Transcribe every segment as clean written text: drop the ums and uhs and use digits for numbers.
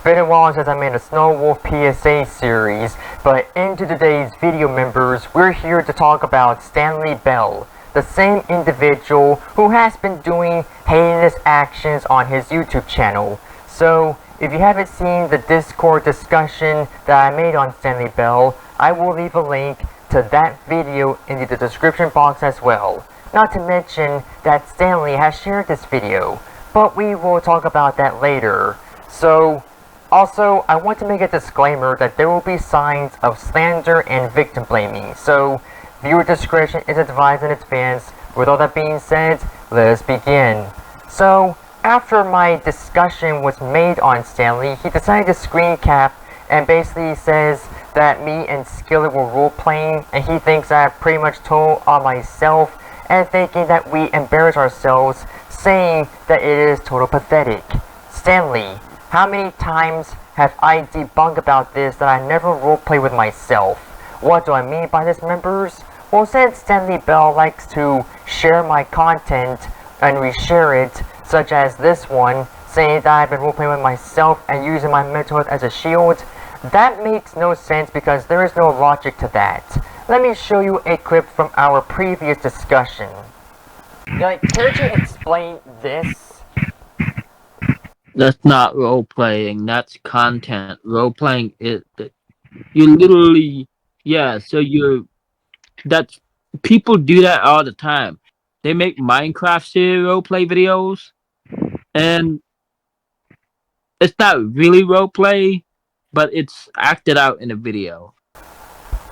It's been a while since I made a Snow Wolf PSA series, but into today's video, members, we're here to talk about Stanley Bell, the same individual who has been doing heinous actions on his YouTube channel. So, if you haven't seen the Discord discussion that I made on Stanley Bell, I will leave a link to that video in the description box as well. Not to mention that Stanley has shared this video, but we will talk about that later. So, also, I want to make a disclaimer that there will be signs of slander and victim blaming, so viewer discretion is advised in advance. With all that being said, let us begin. So, after my discussion was made on Stanley, he decided to screen cap and basically says that me and Skillet were role-playing, and he thinks I pretty much told on myself and thinking that we embarrass ourselves, saying that it is total pathetic. Stanley, how many times have I debunked about this that I never roleplay with myself? What do I mean by this, members? Well, since Stanley Bell likes to share my content and reshare it, such as this one, saying that I've been roleplaying with myself and using my mental health as a shield, that makes no sense because there is no logic to that. Let me show you a clip from our previous discussion. Like, could you explain this? That's not role playing, that's content. Role playing is you literally that's people do that all the time. They make Minecraft series role play videos and it's not really role play, but it's acted out in a video.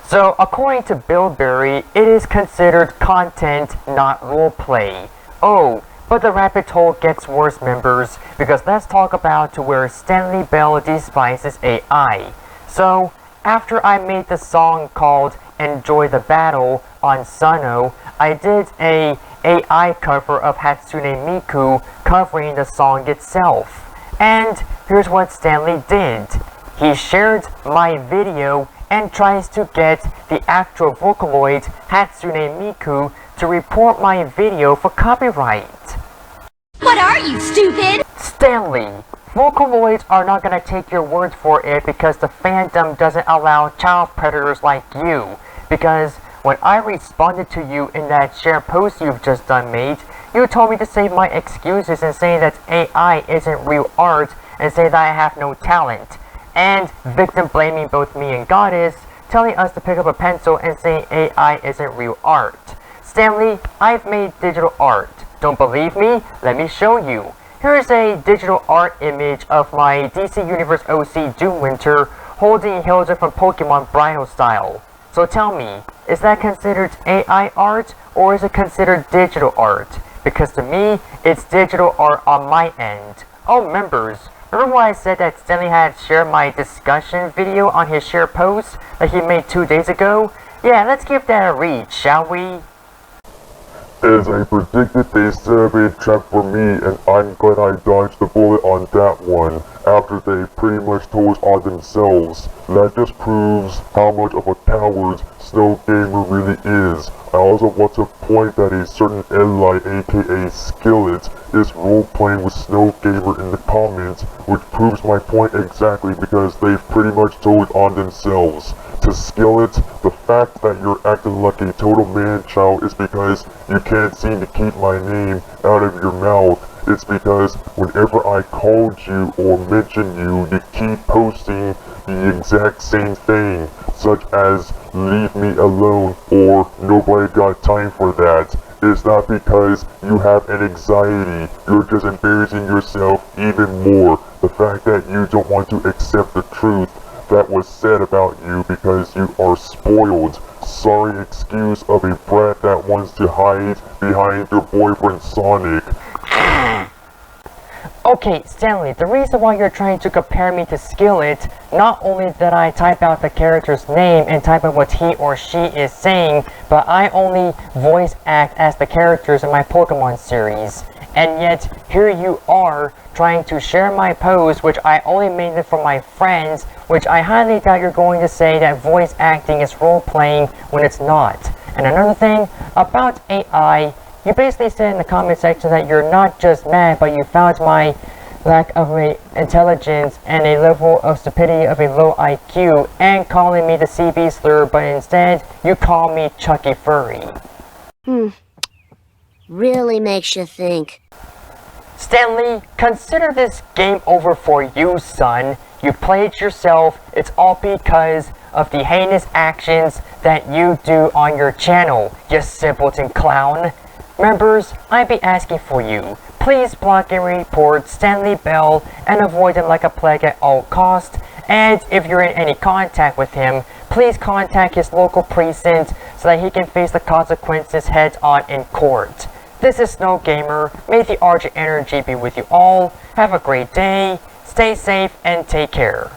So, according to Billberry, it is considered content, not roleplay. Oh, but the rabbit hole gets worse, members, because let's talk about to where Stanley Bell despises AI. So, after I made the song called Enjoy the Battle on Suno, I did a AI cover of Hatsune Miku covering the song itself. And here's what Stanley did. He shared my video and tries to get the actual Vocaloid Hatsune Miku to report my video for copyright. What are you, stupid? Stanley, Vocaloids are not gonna take your word for it because the fandom doesn't allow child predators like you. Because when I responded to you in that share post you've just done made, you told me to save my excuses and say that AI isn't real art and say that I have no talent. And victim blaming both me and Goddess, telling us to pick up a pencil and saying AI isn't real art. Stanley, I've made digital art. Don't believe me? Let me show you. Here's a digital art image of my DC Universe OC Doomwinter holding Hilda from Pokemon Bridal style. So tell me, is that considered AI art or is it considered digital art? Because to me, it's digital art on my end. Oh, members, remember when I said that Stanley had shared my discussion video on his share post that he made 2 days ago? Yeah, let's give that a read, shall we? As I predicted, they set up a trap for me, and I'm glad I dodged the bullet on that one, after they pretty much told on themselves. That just proves how much of a coward Snow Gamer really is. I also want to point that a certain Eli, aka Skillet, is role-playing with Snow Gamer in the comments, which proves my point exactly because they've pretty much told on themselves. To Skillet, the fact that you're acting like a total man-child is because you can't seem to keep my name out of your mouth. It's because whenever I called you or mentioned you, you keep posting the exact same thing, such as leave me alone or nobody got time for that. It's not because you have an anxiety, you're just embarrassing yourself even more. The fact that you don't want to accept the truth that was said about you because you are spoiled. Sorry excuse of a brat that wants to hide behind your boyfriend Sonic. Okay, Stanley, the reason why you're trying to compare me to Skillet, not only did I type out the character's name and type out what he or she is saying, but I only voice act as the characters in my Pokemon series. And yet, here you are, trying to share my post, which I only made it for my friends, which I highly doubt you're going to say that voice acting is role-playing when it's not. And another thing, about AI, you basically said in the comment section that you're not just mad, but you found my lack of intelligence and a level of stupidity of a low IQ and calling me the CB slur, but instead you call me Chucky Furry. Really makes you think. Stanley, consider this game over for you, son. You played yourself. It's all because of the heinous actions that you do on your channel, you simpleton clown. Members, I'd be asking for you. Please block and report Stanley Bell and avoid him like a plague at all costs. And if you're in any contact with him, please contact his local precinct so that he can face the consequences head on in court. This is Snow Gamer. May the Argent energy be with you all. Have a great day. Stay safe and take care.